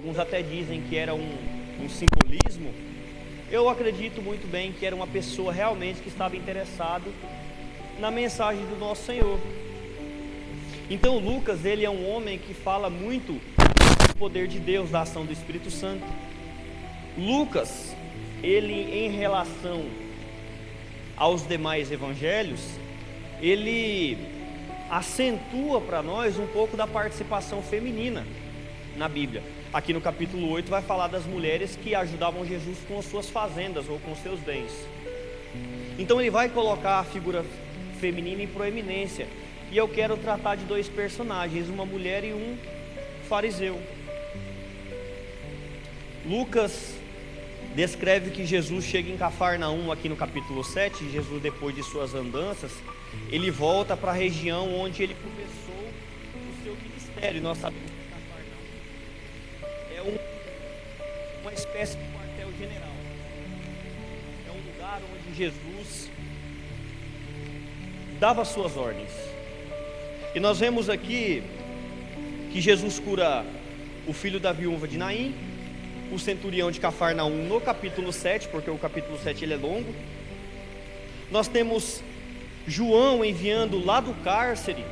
alguns até dizem que era um simbolismo. Eu acredito muito bem que era uma pessoa realmente que estava interessado na mensagem do nosso Senhor. Então Lucas, ele é um homem que fala muito do poder de Deus, da ação do Espírito Santo. Lucas, ele em relação aos demais evangelhos, ele acentua para nós um pouco da participação feminina na Bíblia. Aqui no capítulo 8 vai falar das mulheres que ajudavam Jesus com as suas fazendas ou com seus bens. Então ele vai colocar a figura feminina em proeminência. E eu quero tratar de dois personagens, uma mulher e um fariseu. Lucas descreve que Jesus chega em Cafarnaum aqui no capítulo 7. Jesus, depois de suas andanças, ele volta para a região onde ele começou o seu ministério. Nós sabemos que Cafarnaum é uma espécie de quartel-general. É um lugar onde Jesus dava suas ordens. E nós vemos aqui que Jesus cura o filho da viúva de Naim, o centurião de Cafarnaum no capítulo 7, porque o capítulo 7 ele é longo. Nós temos João enviando lá do cárcere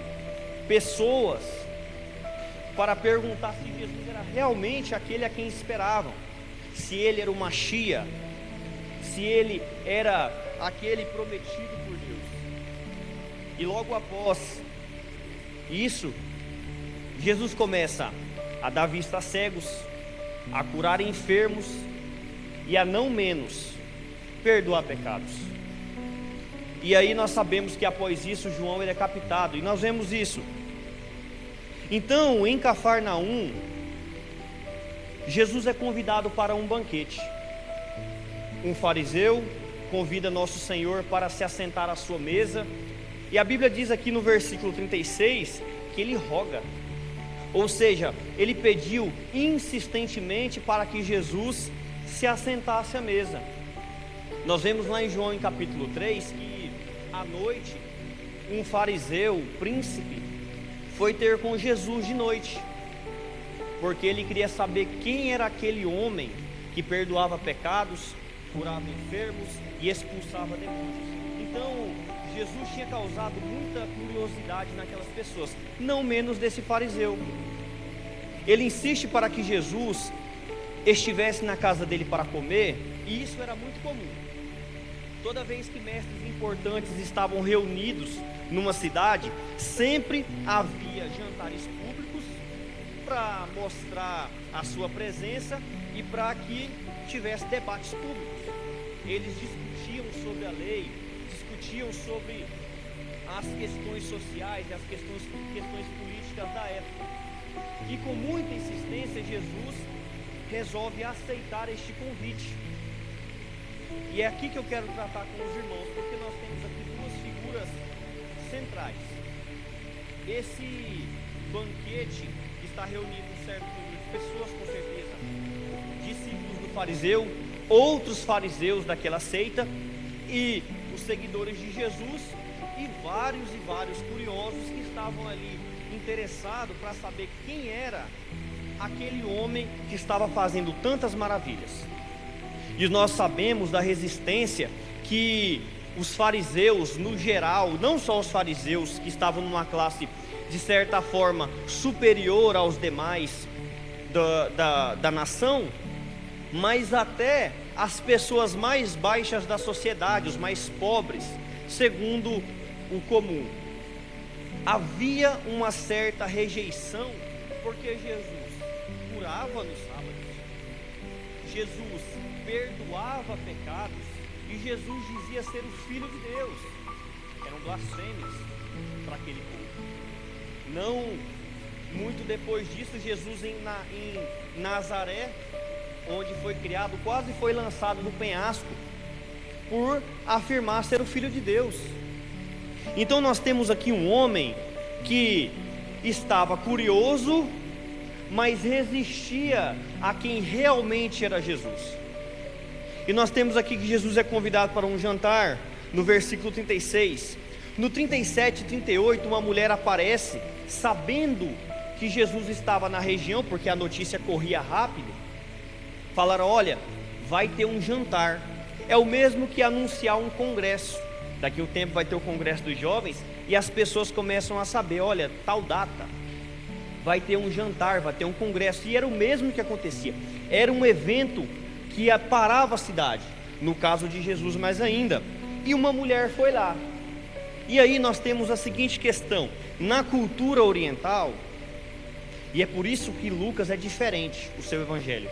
pessoas para perguntar se Jesus era realmente aquele a quem esperavam, se ele era o Machia, se ele era aquele prometido por Deus. E logo após isso, Jesus começa a dar vista a cegos, a curar enfermos e a não menos perdoar pecados. E aí nós sabemos que após isso João ele é captado, e nós vemos isso. Então em Cafarnaum, Jesus é convidado para um banquete. Um fariseu convida nosso Senhor para se assentar à sua mesa. E a Bíblia diz aqui no versículo 36 que ele roga, ou seja, ele pediu insistentemente para que Jesus se assentasse à mesa. Nós vemos lá em João em capítulo 3 que à noite um fariseu, príncipe, foi ter com Jesus de noite, porque ele queria saber quem era aquele homem que perdoava pecados, curava enfermos e expulsava demônios. Então Jesus tinha causado muita curiosidade naquelas pessoas, não menos desse fariseu. Ele insiste para que Jesus estivesse na casa dele para comer, e isso era muito comum. Toda vez que mestres importantes estavam reunidos numa cidade, sempre havia jantares públicos para mostrar a sua presença e para que tivesse debates públicos. Eles discutiam sobre a lei, discutiam sobre as questões sociais e as questões políticas da época. E com muita insistência Jesus resolve aceitar este convite. E é aqui que eu quero tratar com os irmãos, porque nós temos aqui duas figuras centrais. Esse banquete está reunindo um certo número de pessoas, com certeza discípulos do fariseu, outros fariseus daquela seita e os seguidores de Jesus, e vários curiosos que estavam ali interessados para saber quem era aquele homem que estava fazendo tantas maravilhas. E nós sabemos da resistência que os fariseus no geral, não só os fariseus que estavam numa classe de certa forma superior aos demais da nação, mas até as pessoas mais baixas da sociedade, os mais pobres, segundo o comum. Havia uma certa rejeição, porque Jesus curava nos sábados, Jesus perdoava pecados, e Jesus dizia ser o Filho de Deus. Eram blasfêmias para aquele povo. Não muito depois disso, Jesus em Nazaré, onde foi criado, quase foi lançado do penhasco por afirmar ser o Filho de Deus. Então nós temos aqui um homem que estava curioso, mas resistia a quem realmente era Jesus. E nós temos aqui que Jesus é convidado para um jantar, no versículo 36. No 37 e 38, uma mulher aparece, sabendo que Jesus estava na região, porque a notícia corria rápido, falaram: olha, vai ter um jantar. É o mesmo que anunciar um congresso. Daqui a um tempo vai ter o congresso dos jovens, e as pessoas começam a saber: olha, tal data vai ter um jantar, vai ter um congresso. E era o mesmo que acontecia, era um evento que parava a cidade, no caso de Jesus mais ainda. E uma mulher foi lá. E aí nós temos a seguinte questão: na cultura oriental, e é por isso que Lucas é diferente, o seu evangelho,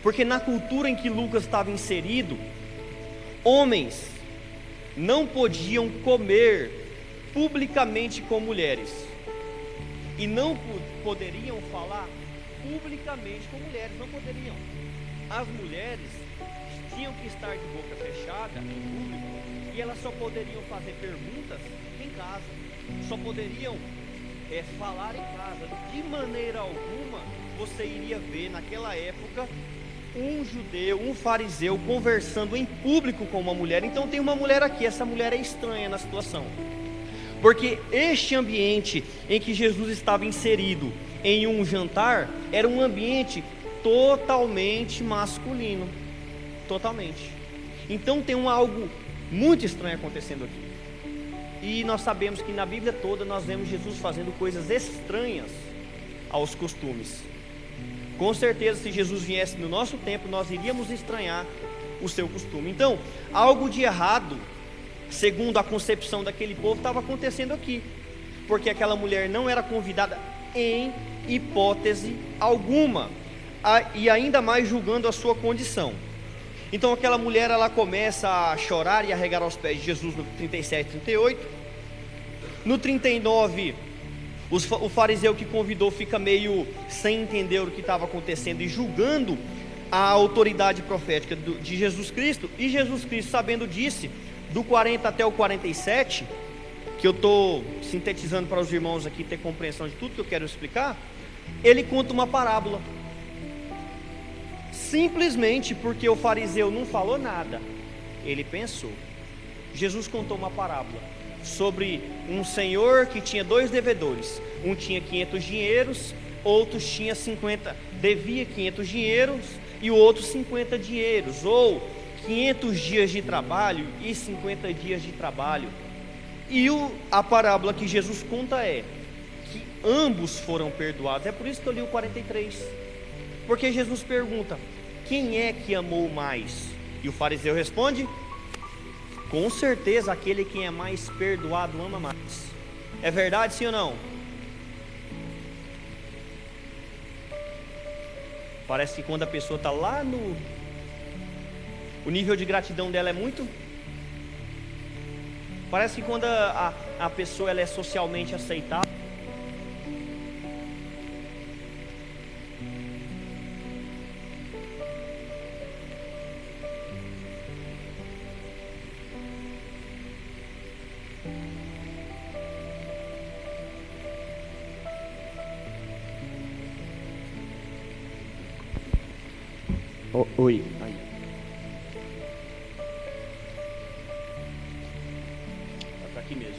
porque na cultura em que Lucas estava inserido, homens não podiam comer publicamente com mulheres, e não poderiam falar publicamente com mulheres, não poderiam. As mulheres tinham que estar de boca fechada em público, e elas só poderiam fazer perguntas em casa, só poderiam falar em casa. De maneira alguma você iria ver naquela época um judeu, um fariseu conversando em público com uma mulher. Então tem uma mulher aqui, essa mulher é estranha na situação, porque este ambiente em que Jesus estava inserido em um jantar era um ambiente totalmente masculino, totalmente. Então tem algo muito estranho acontecendo aqui. E nós sabemos que na Bíblia toda nós vemos Jesus fazendo coisas estranhas aos costumes. Com certeza, se Jesus viesse no nosso tempo, nós iríamos estranhar o seu costume. Então, algo de errado, segundo a concepção daquele povo, estava acontecendo aqui, porque aquela mulher não era convidada em hipótese alguma, e ainda mais julgando a sua condição. Então aquela mulher, ela começa a chorar e a regar aos pés de Jesus no 37, 38. No 39, o fariseu que convidou fica meio sem entender o que estava acontecendo e julgando a autoridade profética de Jesus Cristo. E Jesus Cristo, sabendo disso, do 40 até o 47, que eu estou sintetizando para os irmãos aqui ter compreensão de tudo que eu quero explicar, ele conta uma parábola. Simplesmente porque o fariseu não falou nada, ele pensou. Jesus contou uma parábola sobre um senhor que tinha 2 devedores. Um tinha 500 dinheiros, outro tinha 50, devia 500 dinheiros e o outro 50 dinheiros, ou 500 dias de trabalho e 50 dias de trabalho. E a parábola que Jesus conta é que ambos foram perdoados. É por isso que eu li o 43, porque Jesus pergunta: quem é que amou mais? E o fariseu responde: com certeza aquele que é mais perdoado ama mais. É verdade, sim ou não? Parece que quando a pessoa está lá o nível de gratidão dela é muito. Parece que quando a pessoa ela é socialmente aceitável, oi. Aí. Tá aqui mesmo.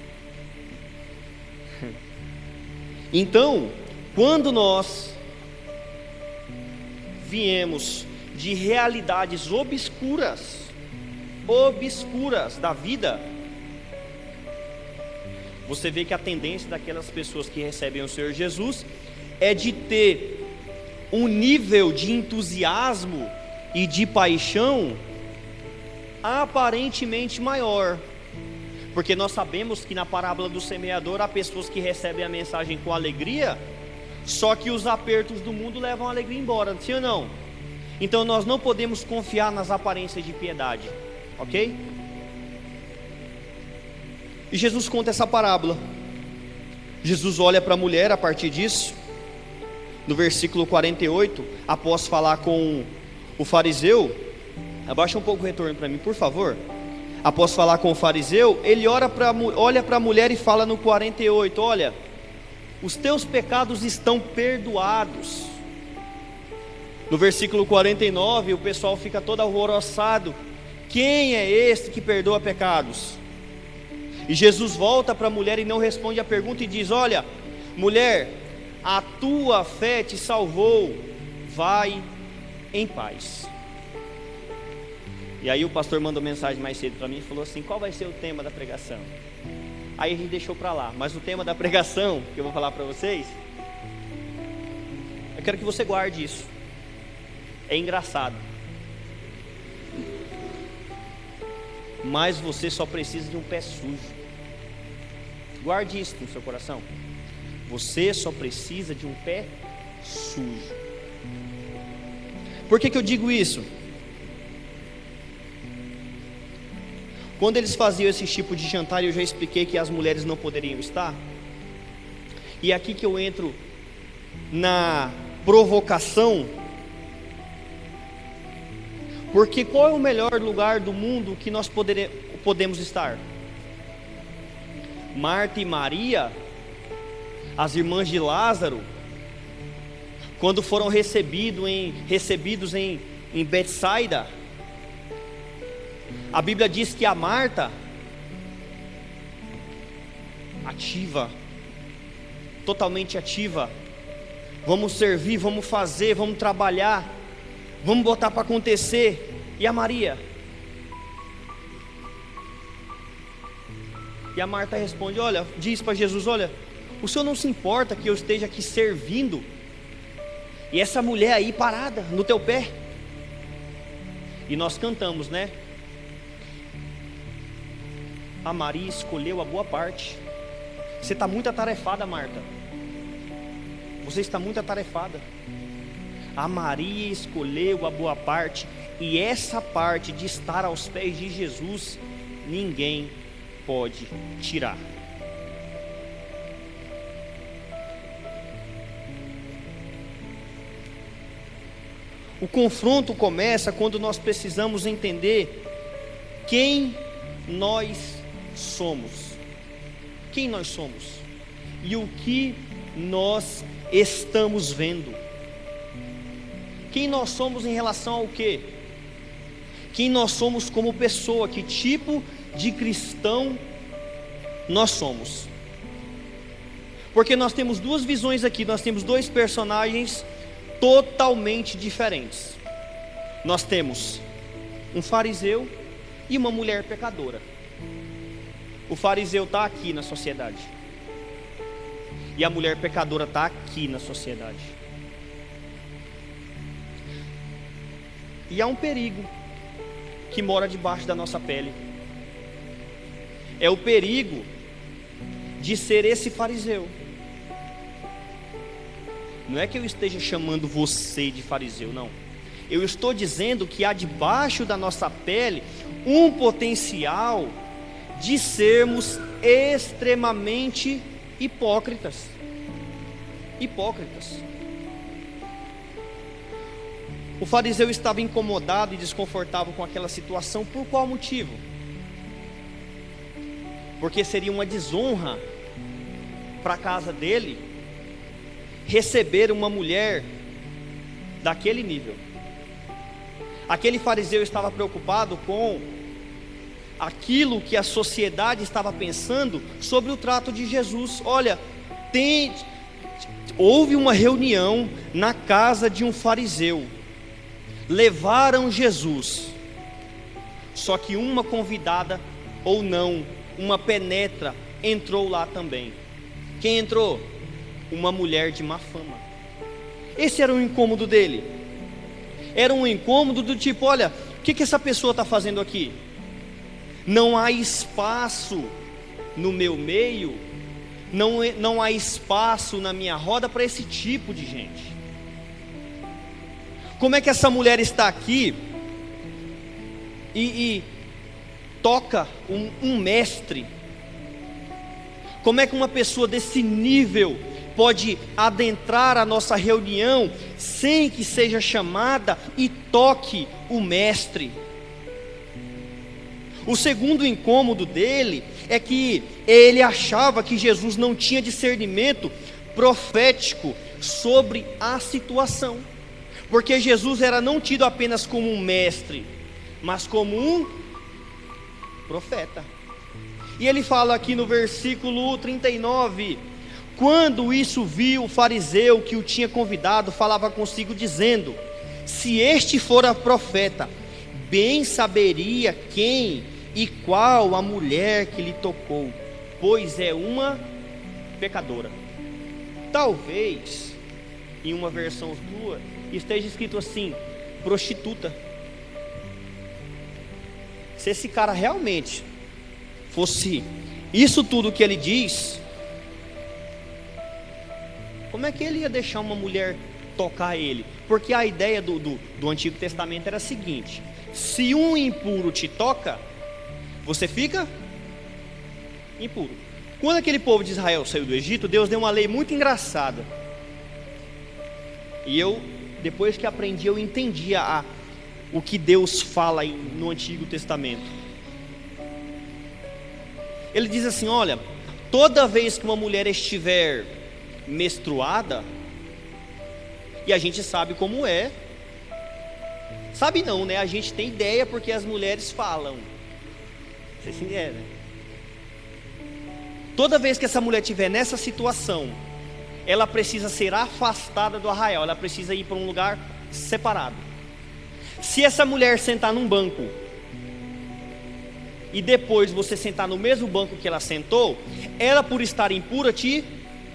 Então, quando nós viemos de realidades obscuras da vida, você vê que a tendência daquelas pessoas que recebem o Senhor Jesus é de ter um nível de entusiasmo e de paixão aparentemente maior, porque nós sabemos que na parábola do semeador há pessoas que recebem a mensagem com alegria, só que os apertos do mundo levam a alegria embora, sim ou não? Então nós não podemos confiar nas aparências de piedade, ok? E Jesus conta essa parábola. Jesus olha para a mulher a partir disso, no versículo 48, após falar com o fariseu. Abaixa um pouco o retorno para mim, por favor. Após falar com o fariseu, ele olha para a mulher e fala no 48: olha, os teus pecados estão perdoados. No versículo 49, o pessoal fica todo alvoroçado: quem é este que perdoa pecados? E Jesus volta para a mulher e não responde a pergunta e diz: olha, mulher, a tua fé te salvou, vai em paz. E aí o pastor mandou mensagem mais cedo para mim e falou assim: qual vai ser o tema da pregação? Aí a gente deixou para lá, mas o tema da pregação, que eu vou falar para vocês, eu quero que você guarde isso. É engraçado, mas você só precisa de um pé sujo. Guarde isso no seu coração. Você só precisa de um pé sujo. Por que eu digo isso? Quando eles faziam esse tipo de jantar, eu já expliquei que as mulheres não poderiam estar. E é aqui que eu entro na provocação. Porque qual é o melhor lugar do mundo que nós podemos estar? Marta e Maria, as irmãs de Lázaro, quando foram recebidos em Betsaida, a Bíblia diz que a Marta, ativa, totalmente ativa, vamos servir, vamos fazer, vamos trabalhar, vamos botar para acontecer. E a Maria? E a Marta responde, olha, diz para Jesus, olha, o Senhor não se importa que eu esteja aqui servindo, e essa mulher aí parada no teu pé? E nós cantamos, né? A Maria escolheu a boa parte. Você está muito atarefada, Marta. Você está muito atarefada. A Maria escolheu a boa parte, e essa parte de estar aos pés de Jesus, ninguém pode tirar. O confronto começa quando nós precisamos entender quem nós somos. Quem nós somos e o que nós estamos vendo. Quem nós somos em relação ao quê? Quem nós somos como pessoa, que tipo de cristão nós somos. Porque nós temos duas visões aqui, nós temos dois personagens totalmente diferentes. Nós temos um fariseu e uma mulher pecadora. O fariseu está aqui na sociedade, e a mulher pecadora está aqui na sociedade. E há um perigo que mora debaixo da nossa pele. É o perigo de ser esse fariseu. Não é que eu esteja chamando você de fariseu, não. Eu estou dizendo que há debaixo da nossa pele um potencial de sermos extremamente hipócritas. Hipócritas. O fariseu estava incomodado e desconfortável com aquela situação. Por qual motivo? Porque seria uma desonra para a casa dele receber uma mulher daquele nível. Aquele fariseu estava preocupado com aquilo que a sociedade estava pensando sobre o trato de Jesus. Olha, houve uma reunião na casa de um fariseu, levaram Jesus, só que uma convidada, ou não, uma penetra, entrou lá também. Quem entrou? Uma mulher de má fama. Esse era o incômodo dele. Era um incômodo do tipo, olha, o que essa pessoa está fazendo aqui? Não há espaço no meu meio, não há espaço na minha roda para esse tipo de gente. Como é que essa mulher está aqui e toca um mestre? Como é que uma pessoa desse nível pode adentrar a nossa reunião sem que seja chamada e toque o mestre? O segundo incômodo dele é que ele achava que Jesus não tinha discernimento profético sobre a situação, porque Jesus era não tido apenas como um mestre, mas como um profeta. E ele fala aqui no versículo 39: Quando isso viu, o fariseu que o tinha convidado falava consigo dizendo: se este fora profeta, bem saberia quem e qual a mulher que lhe tocou, pois é uma pecadora. Talvez em uma versão sua esteja escrito assim: prostituta. Se esse cara realmente fosse isso tudo que ele diz, como é que ele ia deixar uma mulher tocar ele? Porque a ideia do Antigo Testamento era a seguinte: se um impuro te toca, você fica impuro. Quando aquele povo de Israel saiu do Egito, Deus deu uma lei muito engraçada. E eu, depois que aprendi, eu entendi o que Deus fala no Antigo Testamento. Ele diz assim: olha, toda vez que uma mulher estiver menstruada, e a gente sabe como é, sabe não, né? A gente tem ideia porque as mulheres falam. Você se entende, né? Toda vez que essa mulher estiver nessa situação, ela precisa ser afastada do arraial, ela precisa ir para um lugar separado. Se essa mulher sentar num banco e depois você sentar no mesmo banco que ela sentou, ela, por estar impura, te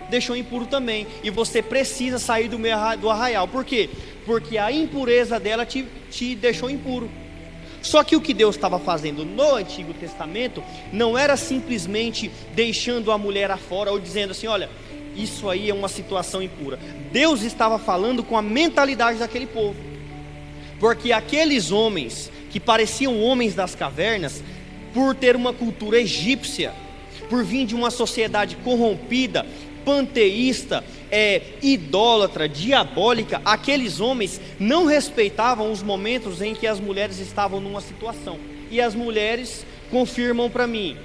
deixou impuro também, e você precisa sair do arraial. Por quê? Porque a impureza dela te deixou impuro. Só que o que Deus estava fazendo no Antigo Testamento não era simplesmente deixando a mulher afora ou dizendo assim: olha, isso aí é uma situação impura. Deus estava falando com a mentalidade daquele povo, porque aqueles homens que pareciam homens das cavernas, por ter uma cultura egípcia, por vir de uma sociedade corrompida, panteísta, idólatra, diabólica, aqueles homens não respeitavam os momentos em que as mulheres estavam numa situação. E as mulheres confirmam para mim: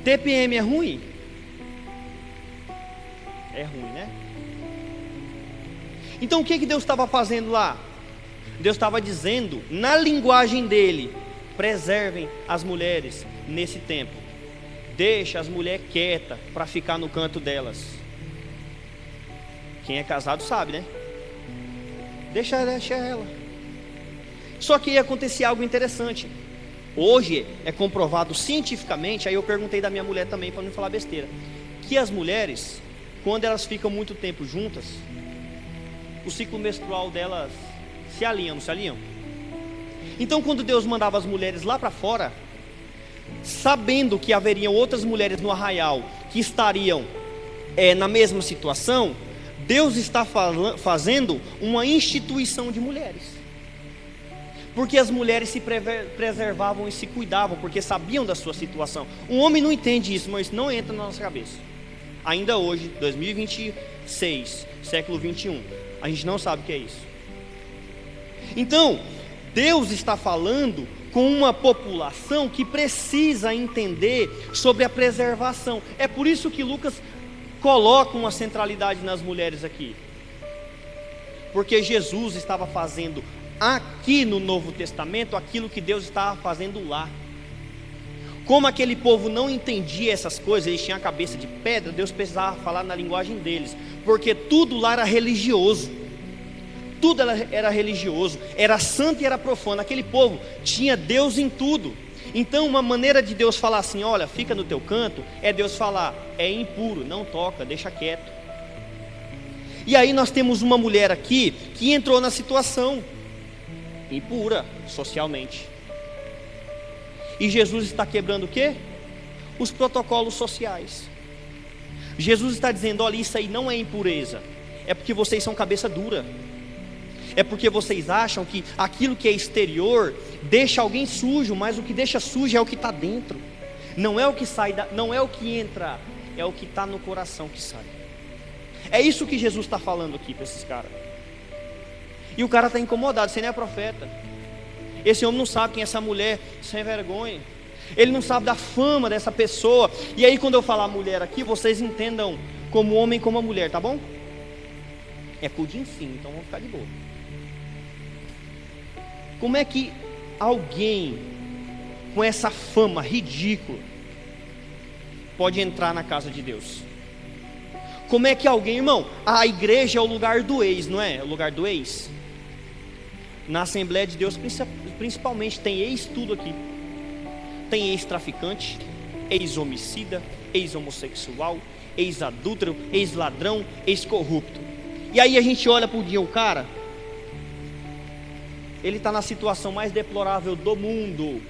TPM é ruim? É ruim, né? Então o que Deus estava fazendo lá? Deus estava dizendo, na linguagem dele: preservem as mulheres nesse tempo. Deixa as mulheres quietas para ficar no canto delas. Quem é casado sabe, né? Deixa ela. Só que ia acontecer algo interessante. Hoje é comprovado cientificamente. Aí eu perguntei da minha mulher também, para não falar besteira, que as mulheres, quando elas ficam muito tempo juntas, o ciclo menstrual delas se alinha, não se alinham? Então quando Deus mandava as mulheres lá para fora, sabendo que haveriam outras mulheres no arraial que estariam na mesma situação, Deus está fazendo uma instituição de mulheres, porque as mulheres se preservavam e se cuidavam, porque sabiam da sua situação. Um homem não entende isso, mas isso não entra na nossa cabeça. Ainda hoje, 2026, século 21, a gente não sabe o que é isso. Então, Deus está falando com uma população que precisa entender sobre a preservação. É por isso que Lucas coloca uma centralidade nas mulheres aqui, porque Jesus estava fazendo aqui no Novo Testamento aquilo que Deus estava fazendo lá. Como aquele povo não entendia essas coisas, eles tinham a cabeça de pedra, Deus precisava falar na linguagem deles, porque tudo lá era religioso. Tudo era religioso, era santo e era profano. Aquele povo tinha Deus em tudo. Então uma maneira de Deus falar assim: olha, fica no teu canto, é Deus falar: é impuro, não toca, deixa quieto. E aí nós temos uma mulher aqui que entrou na situação impura socialmente. E Jesus está quebrando o quê? Os protocolos sociais. Jesus está dizendo: olha, isso aí não é impureza, é porque vocês são cabeça dura. É porque vocês acham que aquilo que é exterior deixa alguém sujo, mas o que deixa sujo é o que está dentro. Não é o que sai, não é o que entra, é o que está no coração que sai. É isso que Jesus está falando aqui para esses caras. E o cara está incomodado, você nem é profeta. Esse homem não sabe quem é essa mulher sem vergonha. Ele não sabe da fama dessa pessoa. E aí quando eu falar mulher aqui, vocês entendam como homem como a mulher, tá bom? É pudim sim, então vamos ficar de boa. Como é que alguém com essa fama ridícula pode entrar na casa de Deus? Como é que alguém, irmão, a igreja é o lugar do ex, não é? É o lugar do ex. Na Assembleia de Deus, principalmente, tem ex tudo aqui. Tem ex-traficante, ex-homicida, ex-homossexual, ex-adúltero, ex-ladrão, ex-corrupto. E aí a gente olha para o dia, o cara, ele está na situação mais deplorável do mundo.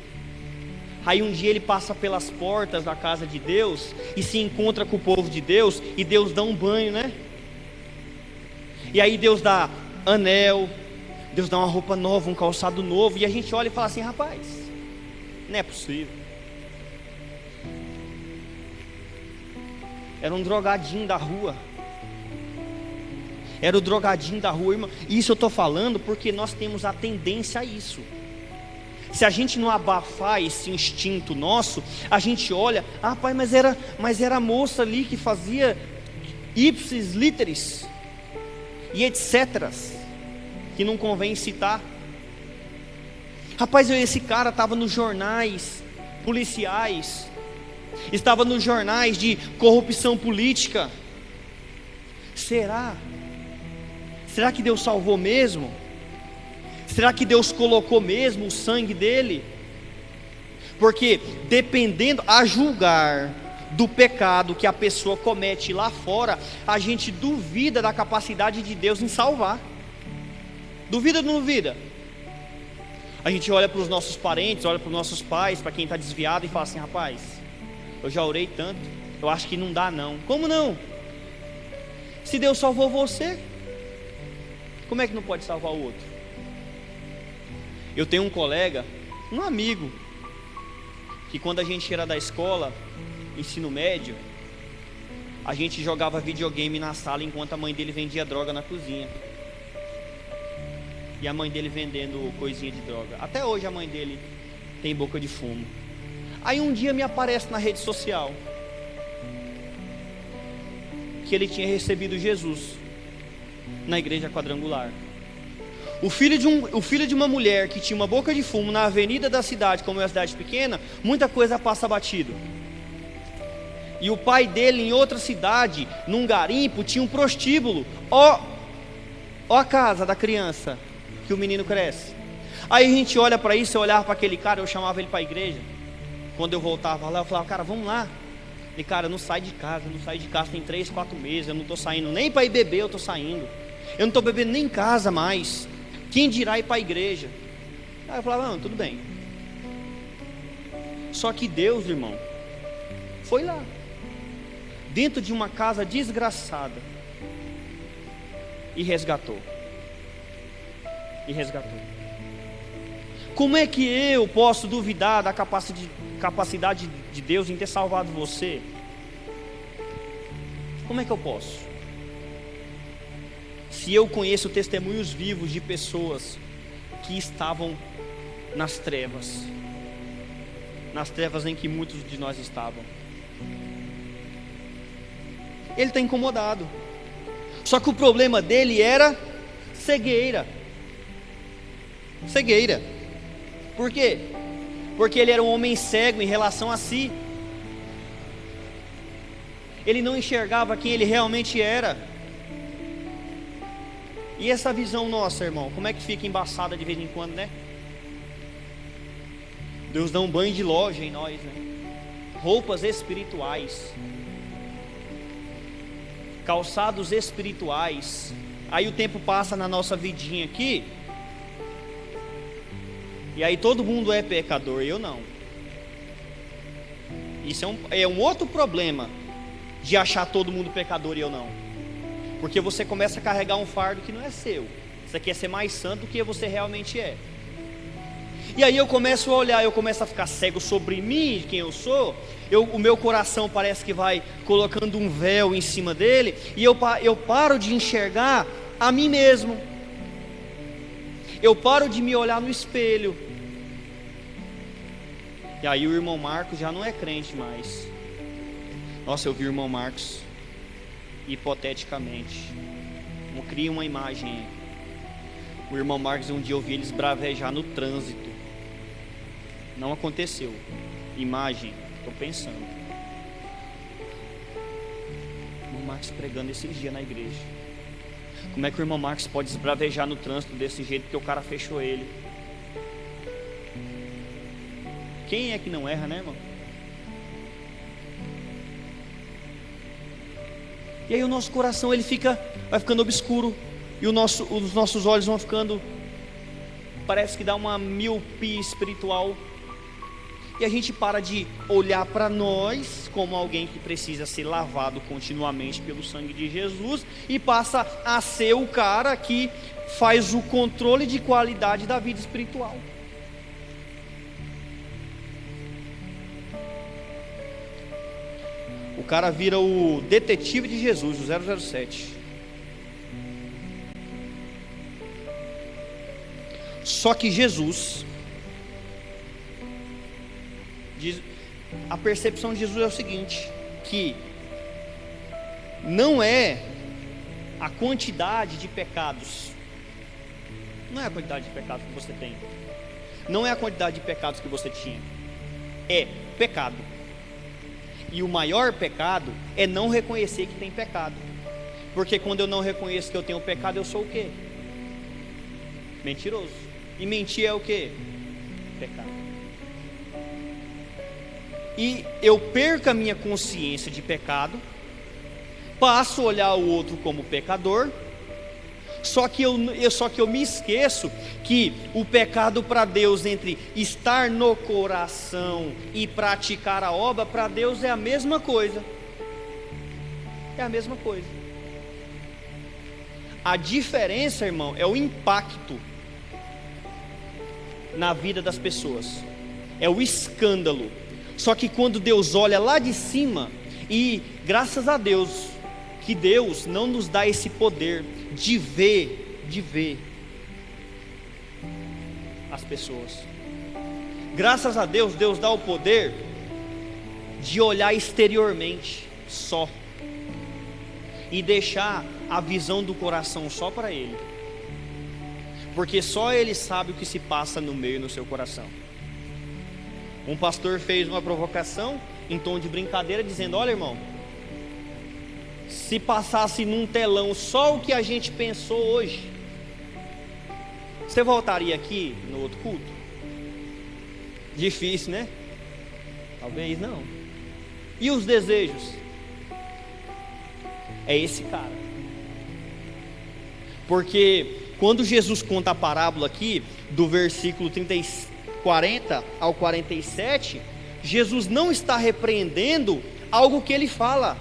Aí um dia ele passa pelas portas da casa de Deus e se encontra com o povo de Deus, e Deus dá um banho, né? E aí Deus dá anel, Deus dá uma roupa nova, um calçado novo, e a gente olha e fala assim: rapaz, não é possível. Era um drogadinho da rua. Era o drogadinho da rua, irmão. Isso eu estou falando porque nós temos a tendência a isso. Se a gente não abafar esse instinto nosso, a gente olha: ah, pai, mas era a moça ali que fazia ipsis literis e etc, que não convém citar. Rapaz, esse cara estava nos jornais policiais, estava nos jornais de corrupção política. Será que Deus salvou mesmo? Será que Deus colocou mesmo o sangue dele? Porque dependendo, a julgar do pecado que a pessoa comete lá fora, a gente duvida da capacidade de Deus em salvar. Duvida ou não duvida? A gente olha para os nossos parentes, olha para os nossos pais, para quem está desviado, e fala assim: rapaz, eu já orei tanto, eu acho que não dá não. Como não? Se Deus salvou você, como é que não pode salvar o outro? Eu tenho um colega, um amigo, que quando a gente era da escola, ensino médio, a gente jogava videogame na sala enquanto a mãe dele vendia droga na cozinha. E a mãe dele vendendo coisinha de droga. Até hoje a mãe dele tem boca de fumo. Aí um dia me aparece na rede social que ele tinha recebido Jesus na igreja quadrangular. O filho de uma mulher que tinha uma boca de fumo na avenida da cidade, como é uma cidade pequena, muita coisa passa batido. E o pai dele, em outra cidade, num garimpo, tinha um prostíbulo. Ó a casa da criança que o menino cresce. Aí a gente olha para isso, eu olhava para aquele cara, eu chamava ele para a igreja. Quando eu voltava lá, eu falava: cara, vamos lá. E cara, não sai de casa, tem 3, 4 meses, eu não estou saindo nem para ir beber, eu estou saindo. Eu não estou bebendo nem em casa mais. Quem dirá ir para a igreja? Aí eu falava: não, tudo bem. Só que Deus, irmão, foi lá, dentro de uma casa desgraçada, e resgatou. Como é que eu posso duvidar da capacidade de Deus em ter salvado você? Como é que eu posso? Se eu conheço testemunhos vivos de pessoas que estavam nas trevas em que muitos de nós estavam. Ele está incomodado. Só que o problema dele era cegueira. Por quê? Porque ele era um homem cego em relação a si. Ele não enxergava quem ele realmente era. E essa visão nossa, irmão, como é que fica embaçada de vez em quando, né? Deus dá um banho de loja em nós, né? Roupas espirituais, calçados espirituais. Aí o tempo passa na nossa vidinha aqui, e aí todo mundo é pecador, eu não. Isso é um outro problema, de achar todo mundo pecador e eu não. Porque você começa a carregar um fardo que não é seu. Você quer ser mais santo do que você realmente é. E aí eu começo a olhar, eu começo a ficar cego sobre mim, de quem eu sou. O meu coração parece que vai colocando um véu em cima dele. E eu paro de enxergar a mim mesmo. Eu paro de me olhar no espelho. E aí o irmão Marcos já não é crente mais. Nossa, eu vi o irmão Marcos, hipoteticamente, não cria uma imagem. O irmão Marcos, um dia eu vi ele esbravejar no trânsito. Não aconteceu. Imagem, estou pensando. O irmão Marcos pregando esses dias na igreja? Como é que o irmão Marcos pode esbravejar no trânsito desse jeito porque o cara fechou ele? Quem é que não erra, né, irmão? E aí o nosso coração vai ficando obscuro, e os nossos olhos vão ficando, parece que dá uma miopia espiritual, e a gente para de olhar para nós como alguém que precisa ser lavado continuamente pelo sangue de Jesus, e passa a ser o cara que faz o controle de qualidade da vida espiritual. O cara vira o detetive de Jesus, o 007. Só que Jesus, a percepção de Jesus é o seguinte, que não é a quantidade de pecados, não é a quantidade de pecados que você tem, não é a quantidade de pecados que você tinha, é pecado. E o maior pecado é não reconhecer que tem pecado. Porque quando eu não reconheço que eu tenho pecado, eu sou o quê? Mentiroso. E mentir é o quê? Pecado. E eu perco a minha consciência de pecado, passo a olhar o outro como pecador, só que eu me esqueço que o pecado para Deus, entre estar no coração e praticar a obra, para Deus é a mesma coisa. É a mesma coisa. A diferença, irmão, é o impacto na vida das pessoas, é o escândalo. Só que quando Deus olha lá de cima, e graças a Deus que Deus não nos dá esse poder de ver as pessoas. Graças a Deus, Deus dá o poder de olhar exteriormente só e deixar a visão do coração só para Ele, porque só Ele sabe o que se passa no meio, no seu coração. Um pastor fez uma provocação em tom de brincadeira, dizendo: olha, irmão, se passasse num telão só o que a gente pensou hoje, você voltaria aqui no outro culto? Difícil, né? Talvez não. E os desejos? É esse cara. Porque quando Jesus conta a parábola aqui, do versículo 40 ao 47, Jesus não está repreendendo algo que ele fala.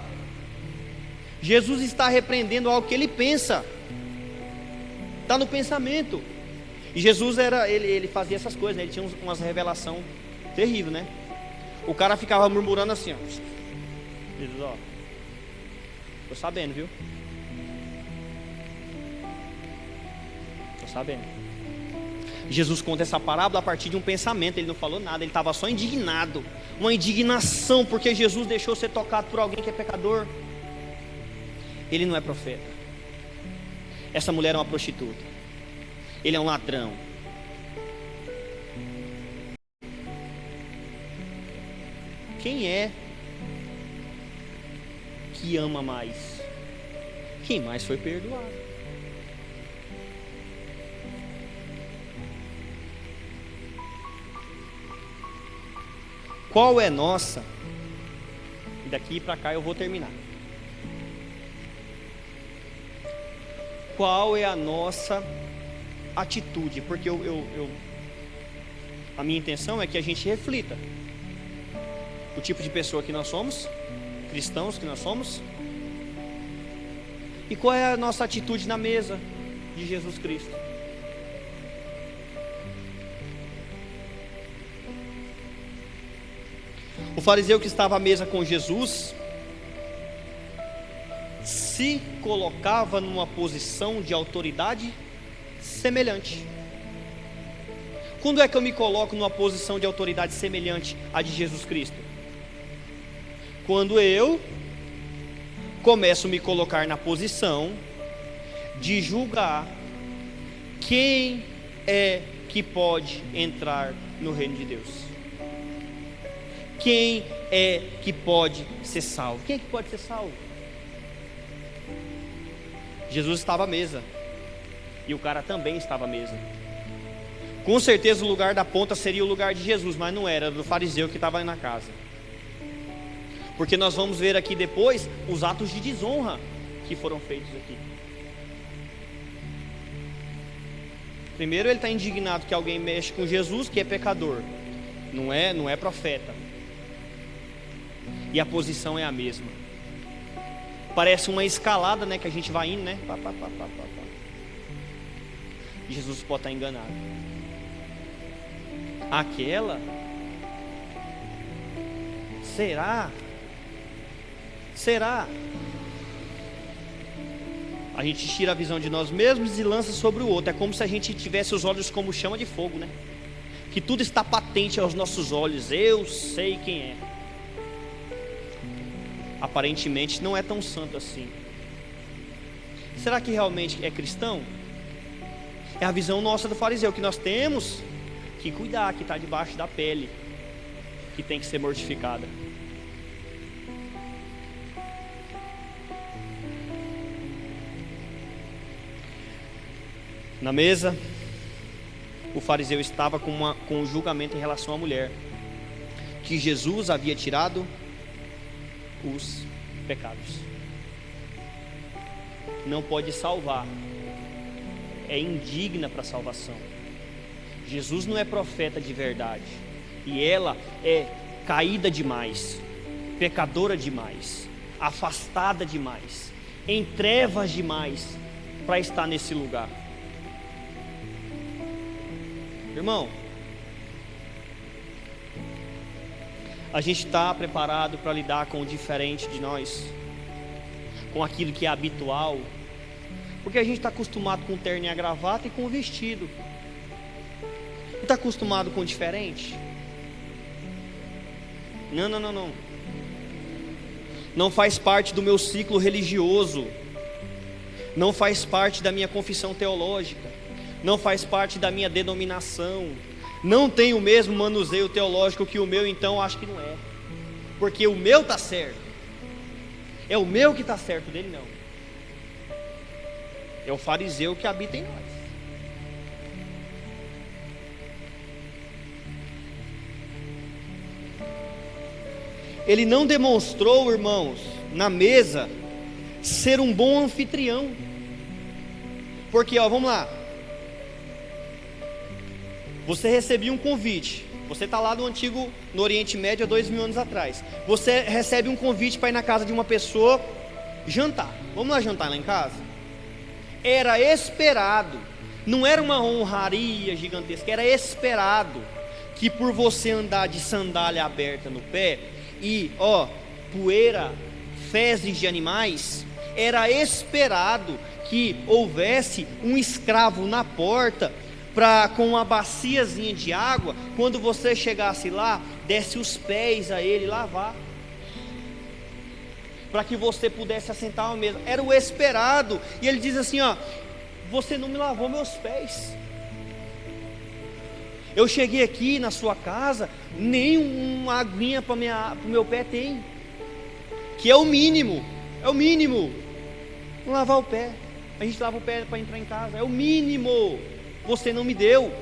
Jesus está repreendendo algo que ele pensa. Está no pensamento. E Jesus ele fazia essas coisas, né? Ele tinha umas revelações terríveis, né? O cara ficava murmurando assim, ó. Jesus, ó, tô sabendo, viu? Tô sabendo. Jesus conta essa parábola a partir de um pensamento. Ele não falou nada, ele estava só indignado. Uma indignação porque Jesus deixou ser tocado por alguém que é pecador. Ele não é profeta. Essa mulher é uma prostituta. Ele é um ladrão. Quem é que ama mais? Quem mais foi perdoado. Qual é nossa? Daqui para cá eu vou terminar. Qual é a nossa atitude? Porque a minha intenção é que a gente reflita o tipo de pessoa que nós somos, cristãos que nós somos, e qual é a nossa atitude na mesa de Jesus Cristo. O fariseu que estava à mesa com Jesus se colocava numa posição de autoridade semelhante. Quando é que eu me coloco numa posição de autoridade semelhante à de Jesus Cristo? Quando eu começo a me colocar na posição de julgar quem é que pode entrar no reino de Deus. Quem é que pode ser salvo? Quem é que pode ser salvo? Jesus estava à mesa e o cara também estava à mesa. Com certeza o lugar da ponta seria o lugar de Jesus, mas não era, do fariseu que estava na casa. Porque nós vamos ver aqui depois os atos de desonra que foram feitos aqui. Primeiro ele está indignado que alguém mexe com Jesus, que é pecador, não é profeta. E a posição é a mesma. Parece uma escalada, né, que a gente vai indo, né? Pá, pá, pá, pá, pá, pá. Jesus pode estar enganado. Aquela? Será? A gente tira a visão de nós mesmos e lança sobre o outro. É como se a gente tivesse os olhos como chama de fogo, né? Que tudo está patente aos nossos olhos. Eu sei quem é. Aparentemente não é tão santo assim. Será que realmente é cristão? É a visão nossa do fariseu, que nós temos que cuidar, que está debaixo da pele, que tem que ser mortificada. Na mesa, o fariseu estava com um julgamento em relação à mulher, que Jesus havia tirado os pecados. Não pode salvar, é indigna para a salvação. Jesus não é profeta de verdade, e ela é caída demais, pecadora demais, afastada demais, em trevas demais para estar nesse lugar. Irmão, a gente está preparado para lidar com o diferente de nós, com aquilo que é habitual, porque a gente está acostumado com o terno e a gravata e com o vestido. Está acostumado com o diferente? Não. Não faz parte do meu ciclo religioso, não faz parte da minha confissão teológica, não faz parte da minha denominação, não tem o mesmo manuseio teológico que o meu, então acho que não é, porque o meu está certo, é o meu que está certo, dele não. É o fariseu que habita em nós. Ele não demonstrou, irmãos, na mesa, ser um bom anfitrião, porque vamos lá, você recebia um convite, você está lá no Oriente Médio há 2000 anos atrás, você recebe um convite para ir na casa de uma pessoa jantar. Vamos lá jantar lá em casa? Era esperado, não era uma honraria gigantesca, era esperado que por você andar de sandália aberta no pé e poeira, fezes de animais, era esperado que houvesse um escravo na porta com uma baciazinha de água, quando você chegasse lá, desse os pés a ele lavar, para que você pudesse assentar à mesa. Era o esperado. E ele diz assim, você não me lavou meus pés. Eu cheguei aqui na sua casa, nem uma aguinha para o meu pé tem, que é o mínimo, não lavar o pé. A gente lava o pé para entrar em casa, é o mínimo. Você não me deu,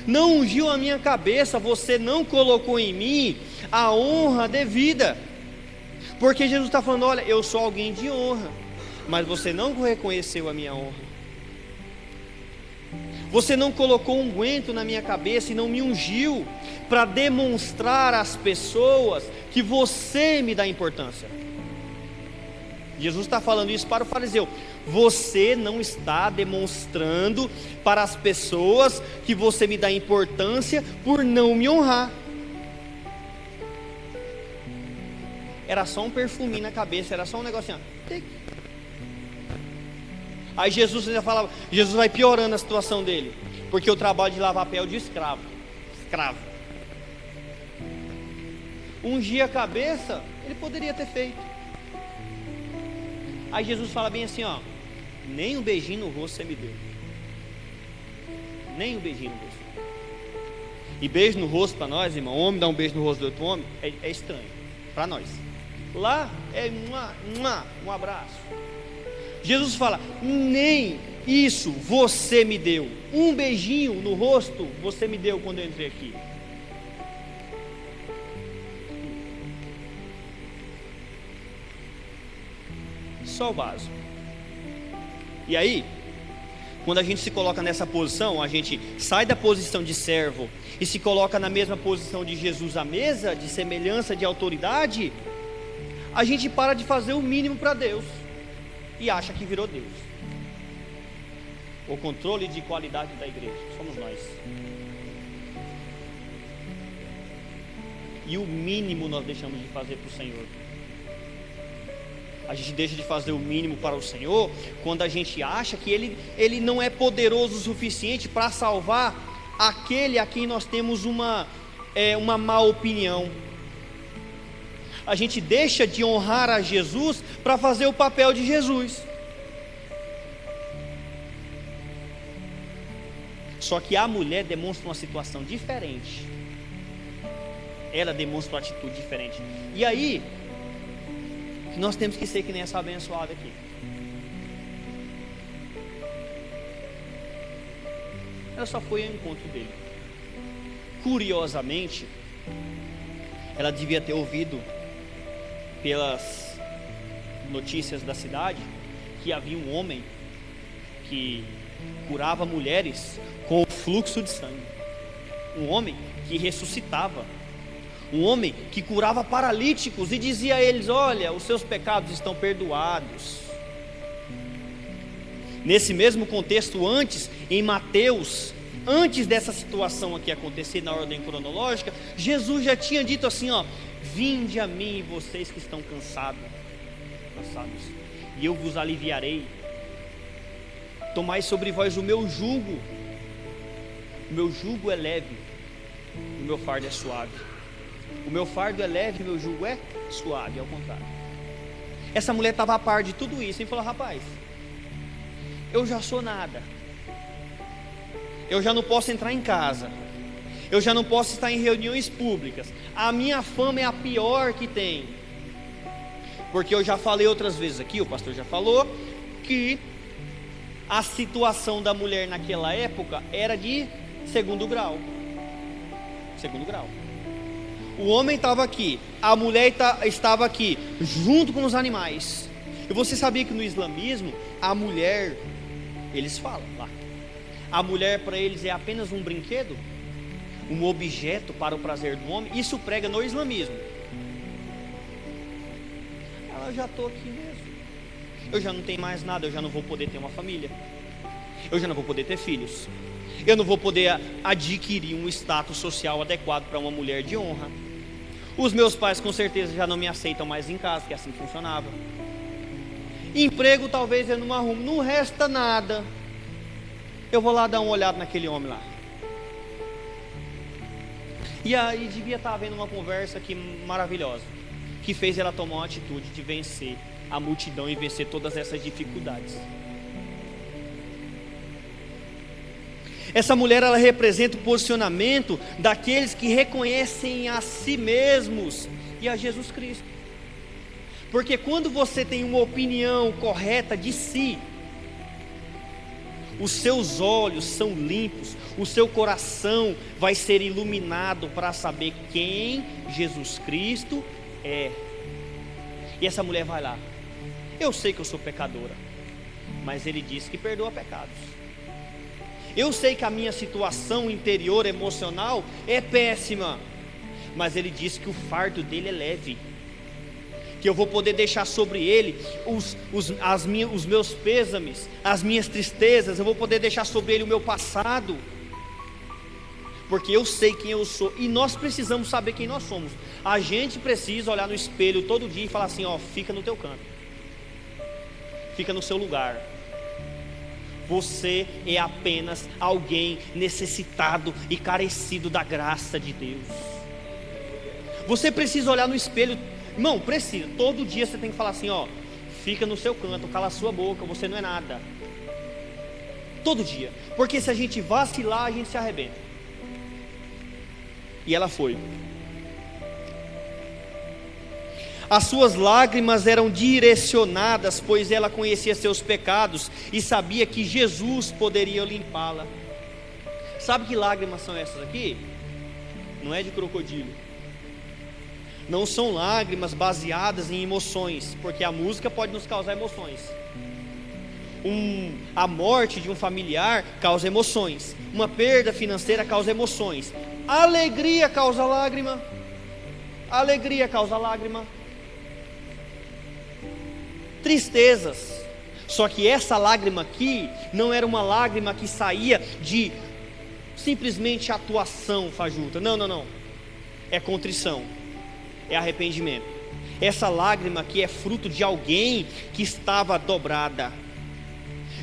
não ungiu a minha cabeça, você não colocou em mim a honra devida, porque Jesus está falando, olha, eu sou alguém de honra, mas você não reconheceu a minha honra. Você não colocou um unguento na minha cabeça e não me ungiu para demonstrar às pessoas que você me dá importância. Jesus está falando isso para o fariseu. Você não está demonstrando para as pessoas que você me dá importância por não me honrar. Era só um perfuminho na cabeça, era só um negocinho. Aí Jesus já falava, Jesus vai piorando a situação dele, porque o trabalho de lavar pé é o de escravo. Ungir a cabeça, ele poderia ter feito. Aí Jesus fala bem assim, nem um beijinho no rosto você me deu. Nem um beijinho no rosto. E beijo no rosto para nós, irmão, homem dá um beijo no rosto do outro homem, é estranho para nós. Lá é um abraço. Jesus fala: nem isso você me deu. Um beijinho no rosto você me deu quando eu entrei aqui. Só o básico. E aí, quando a gente se coloca nessa posição, a gente sai da posição de servo e se coloca na mesma posição de Jesus à mesa, de semelhança, de autoridade, a gente para de fazer o mínimo para Deus e acha que virou Deus. O controle de qualidade da igreja somos nós. E o mínimo nós deixamos de fazer para o Senhor. A gente deixa de fazer o mínimo para o Senhor quando a gente acha que Ele não é poderoso o suficiente para salvar aquele a quem nós temos uma má opinião. A gente deixa de honrar a Jesus para fazer o papel de Jesus. Só que a mulher demonstra uma situação diferente. Ela demonstra uma atitude diferente. E aí, nós temos que ser que nem essa abençoada aqui. Ela só foi ao encontro dele. Curiosamente, ela devia ter ouvido pelas notícias da cidade que havia um homem que curava mulheres com o fluxo de sangue, um homem que ressuscitava, um homem que curava paralíticos e dizia a eles: olha, os seus pecados estão perdoados. Nesse mesmo contexto, antes, em Mateus, antes dessa situação aqui acontecer na ordem cronológica, Jesus já tinha dito assim: ó, vinde a mim, vocês que estão cansados, e eu vos aliviarei. Tomai sobre vós o meu jugo é leve, o meu fardo é suave. O meu fardo é leve, o meu jugo é suave, ao contrário. Essa mulher estava a par de tudo isso e falou: rapaz, eu já sou nada, eu já não posso entrar em casa, eu já não posso estar em reuniões públicas, a minha fama é a pior que tem. Porque eu já falei outras vezes aqui, o pastor já falou, que a situação da mulher naquela época era de segundo grau. Segundo grau. O homem estava aqui, a mulher estava aqui, junto com os animais. E você sabia que no islamismo, a mulher, eles falam lá, a mulher para eles é apenas um brinquedo, um objeto para o prazer do homem. Isso prega no islamismo. Eu já estou aqui mesmo, eu já não tenho mais nada, eu já não vou poder ter uma família, eu já não vou poder ter filhos, eu não vou poder adquirir um status social adequado para uma mulher de honra. Os meus pais com certeza já não me aceitam mais em casa, que assim funcionava. Emprego talvez eu não arrumo, não resta nada, eu vou lá dar uma olhada naquele homem lá. E aí devia estar havendo uma conversa aqui maravilhosa, que fez ela tomar uma atitude de vencer a multidão e vencer todas essas dificuldades. Essa mulher, ela representa o posicionamento daqueles que reconhecem a si mesmos e a Jesus Cristo. Porque quando você tem uma opinião correta de si, os seus olhos são limpos, o seu coração vai ser iluminado para saber quem Jesus Cristo é. E essa mulher vai lá: eu sei que eu sou pecadora, mas Ele disse que perdoa pecados. Eu sei que a minha situação interior emocional é péssima, mas Ele disse que o fardo dele é leve, que eu vou poder deixar sobre Ele os meus pêsames, as minhas tristezas, eu vou poder deixar sobre Ele o meu passado, porque eu sei quem eu sou. E nós precisamos saber quem nós somos. A gente precisa olhar no espelho todo dia e falar assim: ó, fica no teu canto, fica no seu lugar. Você é apenas alguém necessitado e carecido da graça de Deus. Você precisa olhar no espelho, irmão, precisa, todo dia você tem que falar assim: ó, fica no seu canto, cala a sua boca, você não é nada. Todo dia, porque se a gente vacilar, a gente se arrebenta. E ela foi. As suas lágrimas eram direcionadas, pois ela conhecia seus pecados e sabia que Jesus poderia limpá-la. Sabe que lágrimas são essas aqui? Não é de crocodilo. Não são lágrimas baseadas em emoções, porque a música pode nos causar emoções. A morte de um familiar causa emoções. Uma perda financeira causa emoções. Alegria causa lágrima. Alegria causa lágrima. Tristezas. Só que essa lágrima aqui não era uma lágrima que saía de simplesmente atuação fajuta. Não. É contrição. É arrependimento. Essa lágrima aqui é fruto de alguém que estava dobrada,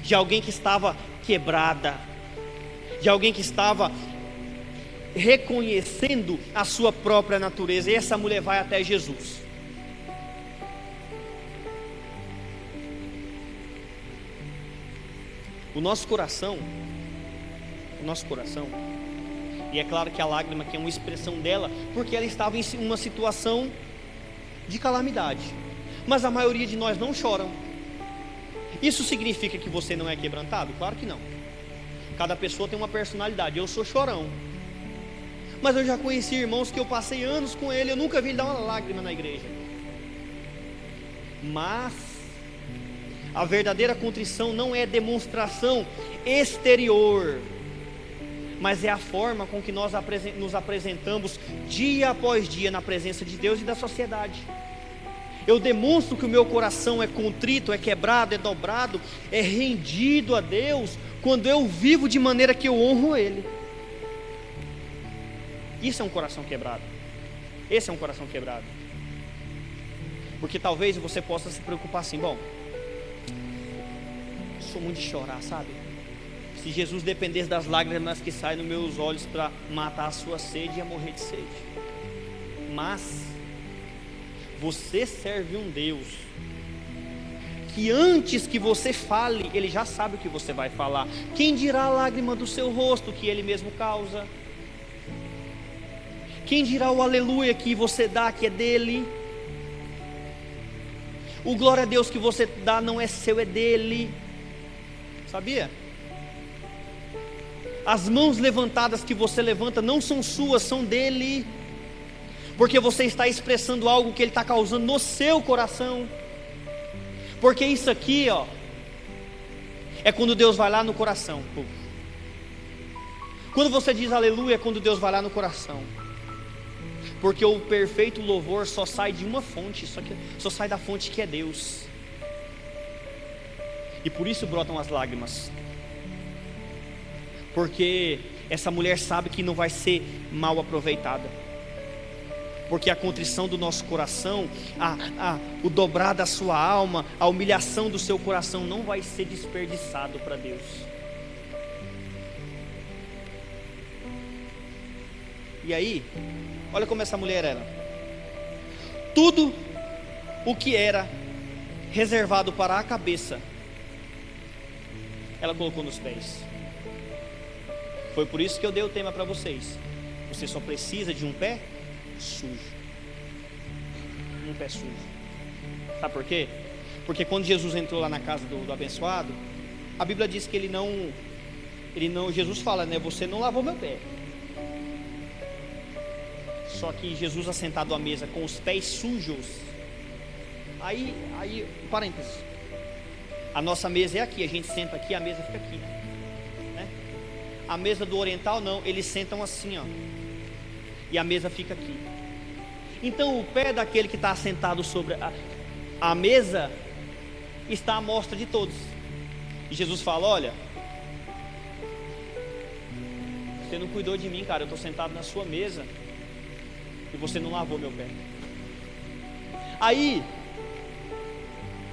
de alguém que estava quebrada, de alguém que estava reconhecendo a sua própria natureza. E essa mulher vai até Jesus. O nosso coração, e é claro que a lágrima aqui é uma expressão dela, porque ela estava em uma situação de calamidade, mas a maioria de nós não choram. Isso significa que você não é quebrantado? Claro que não. Cada pessoa tem uma personalidade. Eu sou chorão, mas eu já conheci irmãos que eu passei anos com ele, eu nunca vi ele dar uma lágrima na igreja. Mas a verdadeira contrição não é demonstração exterior, mas é a forma com que nós nos apresentamos dia após dia na presença de Deus e da sociedade. Eu demonstro que o meu coração é contrito, é quebrado, é dobrado, é rendido a Deus, quando eu vivo de maneira que eu honro Ele. Isso é um coração quebrado. Esse é um coração quebrado. Porque talvez você possa se preocupar assim: bom, eu sou muito de chorar, sabe? Se Jesus dependesse das lágrimas que saem nos meus olhos para matar a sua sede, ia morrer de sede. Mas você serve um Deus que antes que você fale, Ele já sabe o que você vai falar. Quem dirá a lágrima do seu rosto que Ele mesmo causa? Quem dirá o aleluia que você dá, que é dele? O glória a Deus que você dá não é seu, é dele. Sabia? As mãos levantadas que você levanta não são suas, são dele. Porque você está expressando algo que ele está causando no seu coração. Porque isso aqui, ó, é quando Deus vai lá no coração. Quando você diz aleluia, é quando Deus vai lá no coração. Porque o perfeito louvor só sai de uma fonte, só sai da fonte que é Deus. E por isso brotam as lágrimas. Porque essa mulher sabe que não vai ser mal aproveitada. Porque a contrição do nosso coração, o dobrar da sua alma, a humilhação do seu coração não vai ser desperdiçado para Deus. E aí, olha como essa mulher era. Tudo o que era reservado para a cabeça, ela colocou nos pés. Foi por isso que eu dei o tema para vocês. Você só precisa de um pé sujo. Um pé sujo. Sabe por quê? Porque quando Jesus entrou lá na casa do abençoado, a Bíblia diz que ele não, Jesus fala, né? Você não lavou meu pé. Só que Jesus assentado à mesa com os pés sujos. Aí, parênteses. A nossa mesa é aqui, a gente senta aqui, a mesa fica aqui, né? A mesa do oriental não, eles sentam assim, ó. E a mesa fica aqui. Então o pé daquele que está sentado sobre a mesa está à mostra de todos. E Jesus fala: olha, você não cuidou de mim, cara. Eu estou sentado na sua mesa e você não lavou meu pé. Aí,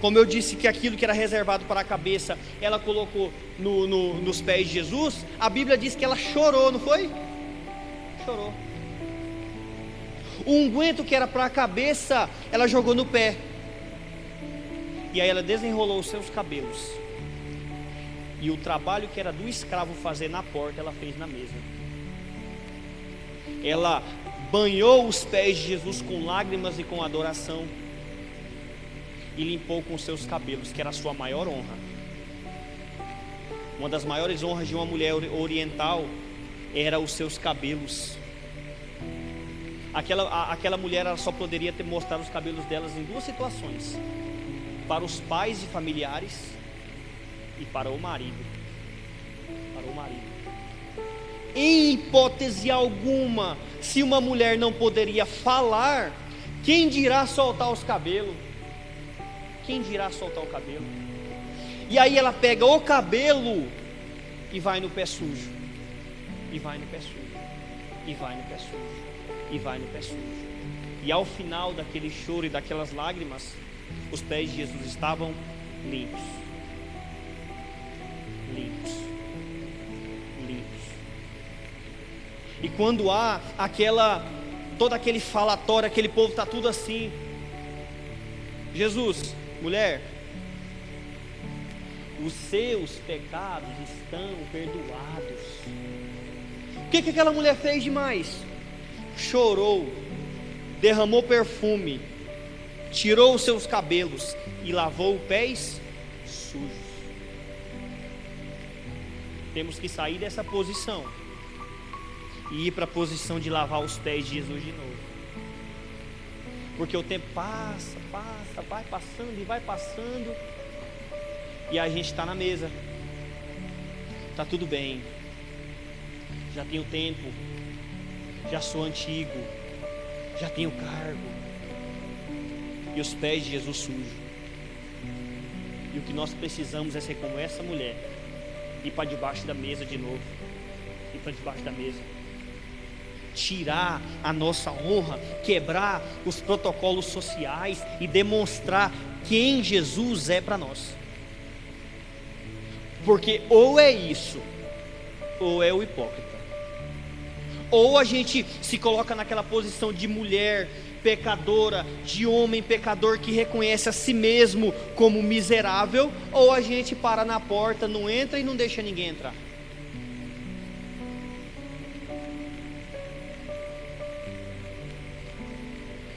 como eu disse que aquilo que era reservado para a cabeça, ela colocou nos pés de Jesus. A Bíblia diz que ela chorou, não foi? Chorou. O unguento que era para a cabeça, ela jogou no pé. E aí ela desenrolou os seus cabelos. E o trabalho que era do escravo fazer na porta, ela fez na mesa. Ela banhou os pés de Jesus com lágrimas e com adoração. e limpou com seus cabelos, que era a sua maior honra. Uma das maiores honras de uma mulher oriental era os seus cabelos. Aquela mulher, ela só poderia ter mostrado os cabelos delas em duas situações: para os pais e familiares e para o marido. Para o marido. Em hipótese alguma, se uma mulher não poderia falar, quem dirá soltar os cabelos? Quem dirá soltar o cabelo? E aí ela pega o cabelo e vai no pé sujo, e vai no pé sujo, e vai no pé sujo, e vai no pé sujo. E ao final daquele choro e daquelas lágrimas, os pés de Jesus estavam limpos. Limpos. Limpos. E quando há todo aquele falatório, aquele povo está tudo assim: Jesus, mulher, os seus pecados estão perdoados. O que aquela mulher fez demais? Chorou, derramou perfume, tirou os seus cabelos e lavou os pés sujos. Temos que sair dessa posição e ir para a posição de lavar os pés de Jesus de novo. Porque o tempo passa, vai passando e vai passando, e a gente está na mesa, está tudo bem, já tenho tempo, já sou antigo, já tenho cargo, e os pés de Jesus sujos. E o que nós precisamos é ser como essa mulher, ir para debaixo da mesa de novo, ir para debaixo da mesa, tirar a nossa honra, quebrar os protocolos sociais e demonstrar quem Jesus é para nós. Porque ou é isso, ou é o hipócrita. Ou a gente se coloca naquela posição de mulher pecadora, de homem pecador que reconhece a si mesmo como miserável, ou a gente para na porta, não entra e não deixa ninguém entrar.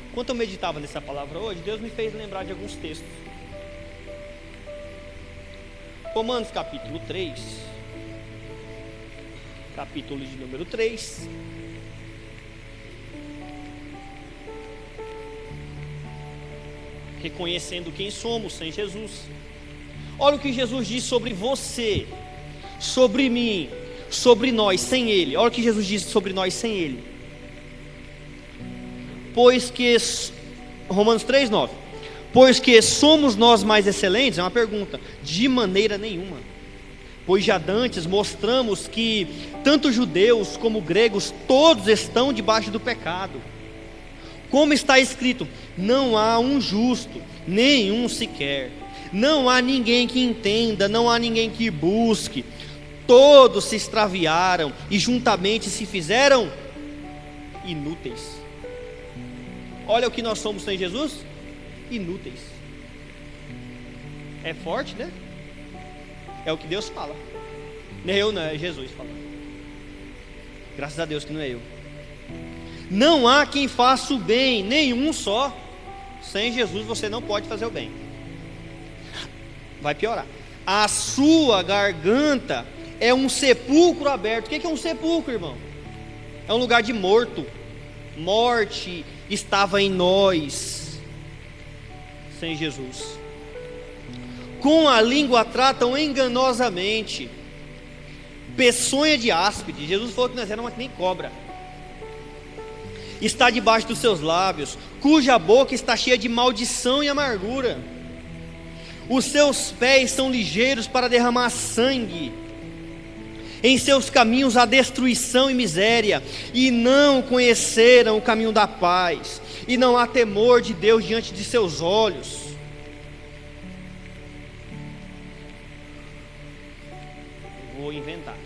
Enquanto eu meditava nessa palavra hoje, Deus me fez lembrar de alguns textos. Romanos capítulo 3, capítulo de número 3. Reconhecendo quem somos sem Jesus. Olha o que Jesus diz sobre você, sobre mim, sobre nós sem Ele. Olha o que Jesus diz sobre nós sem Ele. Pois que, Romanos 3:9, pois que somos nós mais excelentes? É uma pergunta. De maneira nenhuma, pois já dantes mostramos que tanto judeus como gregos, todos estão debaixo do pecado. Como está escrito: não há um justo, nenhum sequer, não há ninguém que entenda, não há ninguém que busque, todos se extraviaram e juntamente se fizeram inúteis. Olha o que nós somos sem Jesus: inúteis. É forte, né? É o que Deus fala. Não é eu, não, é Jesus falando. Graças a Deus que não é eu. Não há quem faça o bem, nenhum só. Sem Jesus você não pode fazer o bem. Vai piorar. A sua garganta é um sepulcro aberto. O que é um sepulcro, irmão? É um lugar de morto. Morte estava em nós sem Jesus. Com a língua tratam enganosamente, peçonha de áspide. Jesus falou que nós éramos que nem cobra. Está debaixo dos seus lábios, cuja boca está cheia de maldição e amargura. Os seus pés são ligeiros para derramar sangue. Em seus caminhos há destruição e miséria, e não conheceram o caminho da paz, e não há temor de Deus diante de seus olhos. Vou inventar.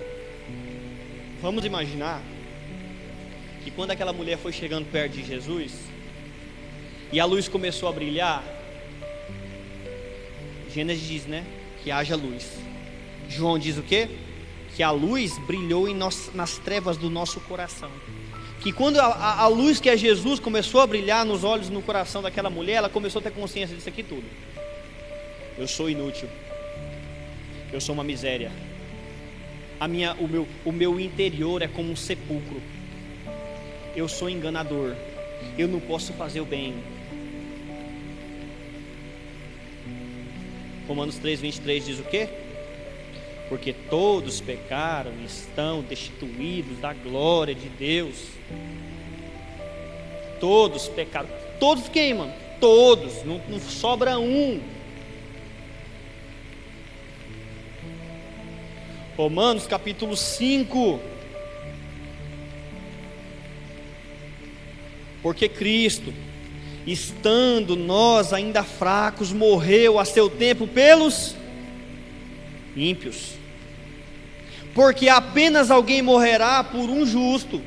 Vamos imaginar que quando aquela mulher foi chegando perto de Jesus e a luz começou a brilhar, Gênesis diz, né, que haja luz. João diz o quê? Que a luz brilhou nas trevas do nosso coração. Que quando a luz que é Jesus começou a brilhar nos olhos e no coração daquela mulher, ela começou a ter consciência disso aqui tudo. Eu sou inútil. Eu sou uma miséria. O meu interior é como um sepulcro. Eu sou enganador. Eu não posso fazer o bem. Romanos 3:23 diz o quê? Porque todos pecaram e estão destituídos da glória de Deus. Todos pecaram. Todos quem, mano? Todos. Não sobra um. Romanos capítulo 5. Porque Cristo, estando nós ainda fracos, morreu a seu tempo pelos ímpios. Porque apenas alguém morrerá por um justo.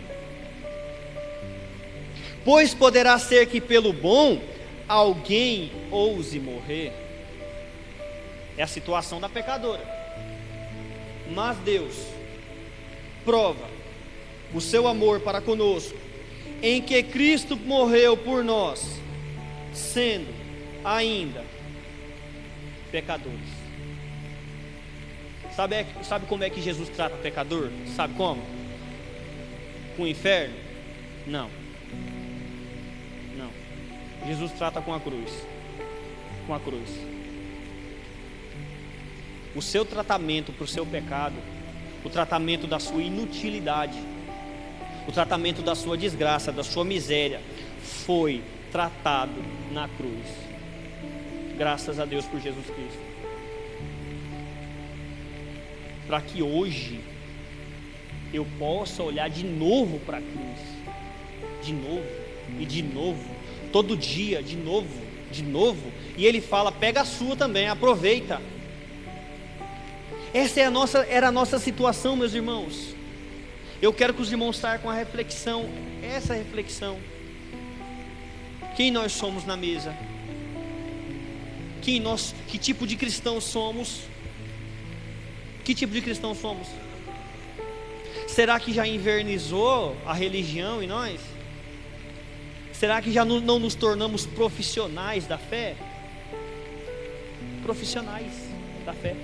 Pois poderá ser que pelo bom alguém ouse morrer. É a situação da pecadora. Mas Deus prova o seu amor para conosco, em que Cristo morreu por nós, sendo ainda pecadores. Sabe como é que Jesus trata o pecador? Sabe como? Com o inferno? Não. Jesus trata com a cruz. Com a cruz. O seu tratamento para o seu pecado, o tratamento da sua inutilidade, o tratamento da sua desgraça, da sua miséria, foi tratado na cruz. Graças a Deus por Jesus Cristo. Para que hoje eu possa olhar de novo para a cruz, de novo e de novo, todo dia, de novo, e ele fala, pega a sua também, aproveita. Essa era a nossa situação, meus irmãos. Eu quero que os irmãos saiam com a reflexão, essa reflexão. Quem nós somos na mesa? Que tipo de cristãos somos? Que tipo de cristãos somos? Será que já invernizou a religião em nós? Será que já não nos tornamos profissionais da fé? Profissionais da fé.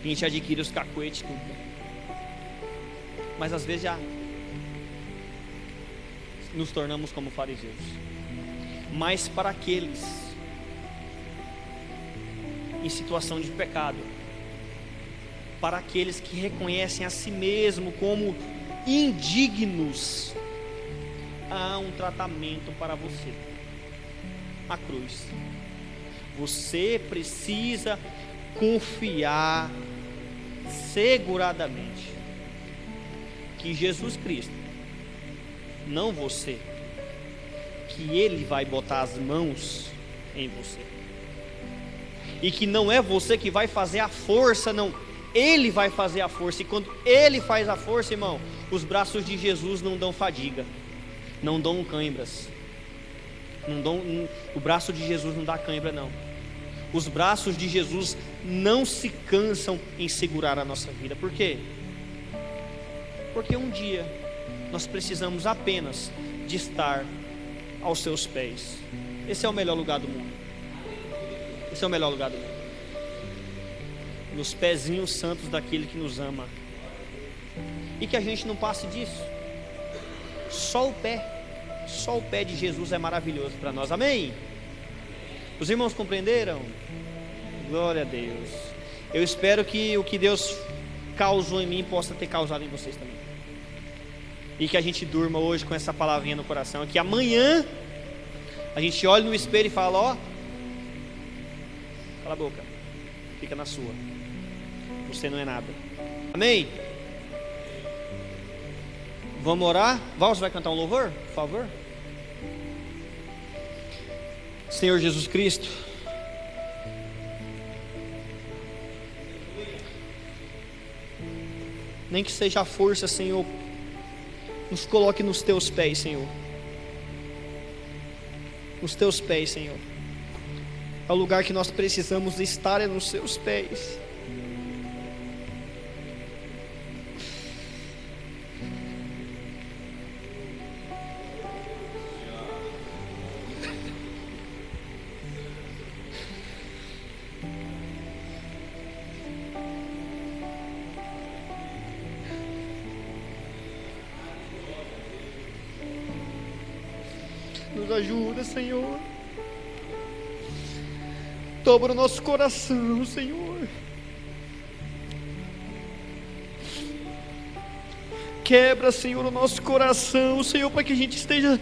A gente adquire os cacuetes, tudo. Mas às vezes já nos tornamos como fariseus. Mas para aqueles em situação de pecado, para aqueles que reconhecem a si mesmo como indignos, há um tratamento para você: a cruz. Você precisa confiar seguradamente que Jesus Cristo, não você, que Ele vai botar as mãos em você, e que não é você que vai fazer a força, não, Ele vai fazer a força. E quando Ele faz a força, irmão, os braços de Jesus não dão fadiga, não dão cãibras, o braço de Jesus não dá cãibra, não. Os braços de Jesus não se cansam em segurar a nossa vida. Por quê? Porque um dia nós precisamos apenas de estar aos seus pés. Esse é o melhor lugar do mundo. Esse é o melhor lugar do mundo. Nos pezinhos santos daquele que nos ama. E que a gente não passe disso. Só o pé de Jesus é maravilhoso para nós. Amém? Os irmãos compreenderam? Glória a Deus. Eu espero que o que Deus causou em mim possa ter causado em vocês também. E que a gente durma hoje com essa palavrinha no coração. Que amanhã a gente olhe no espelho e fala: ó, cala a boca, fica na sua, você não é nada. Amém? Vamos orar? Val, você vai cantar um louvor, por favor? Senhor Jesus Cristo, nem que seja a força, Senhor, nos coloque nos teus pés, Senhor. Nos teus pés, Senhor. É o lugar que nós precisamos estar, é nos seus pés. Nos ajuda, Senhor. Dobra o nosso coração, Senhor. Quebra, Senhor, o nosso coração, Senhor, para que a gente esteja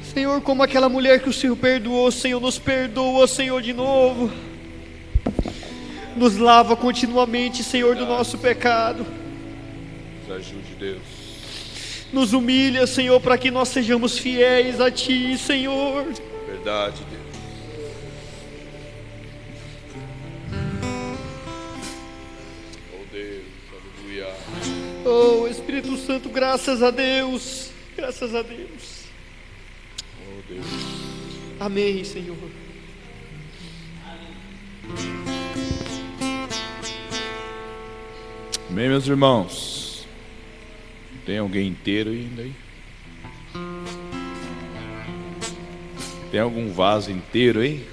Senhor, como aquela mulher que o Senhor perdoou, Senhor, nos perdoa, Senhor, de novo. Nos lava continuamente, Senhor, do nosso pecado. Nos ajude, Deus. Nos humilha, Senhor, para que nós sejamos fiéis a Ti, Senhor. Verdade, Deus. Oh, Deus, aleluia. Oh, Espírito Santo, graças a Deus. Graças a Deus. Oh, Deus. Amém, Senhor. Amém, meus irmãos. Tem alguém inteiro ainda aí? Tem algum vaso inteiro aí?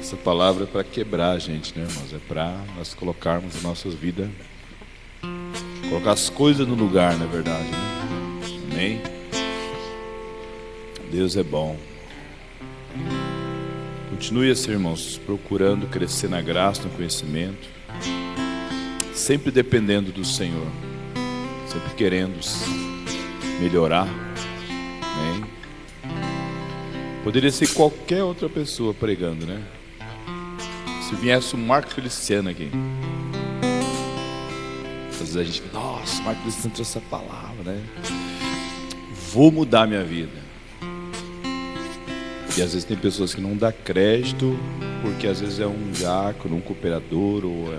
Essa palavra é para quebrar a gente, né, irmãos? É para nós colocarmos a nossa vida, colocar as coisas no lugar, na verdade, né? Amém? Deus é bom. Continue assim, irmãos, procurando crescer na graça, no conhecimento, sempre dependendo do Senhor, sempre querendo melhorar. Amém? Poderia ser qualquer outra pessoa pregando, né? Se viesse o Marco Feliciano aqui, às vezes a gente, nossa, Marco Feliciano trouxe essa palavra, né? Vou mudar minha vida. E às vezes tem pessoas que não dão crédito, porque às vezes é um diácono, um cooperador, ou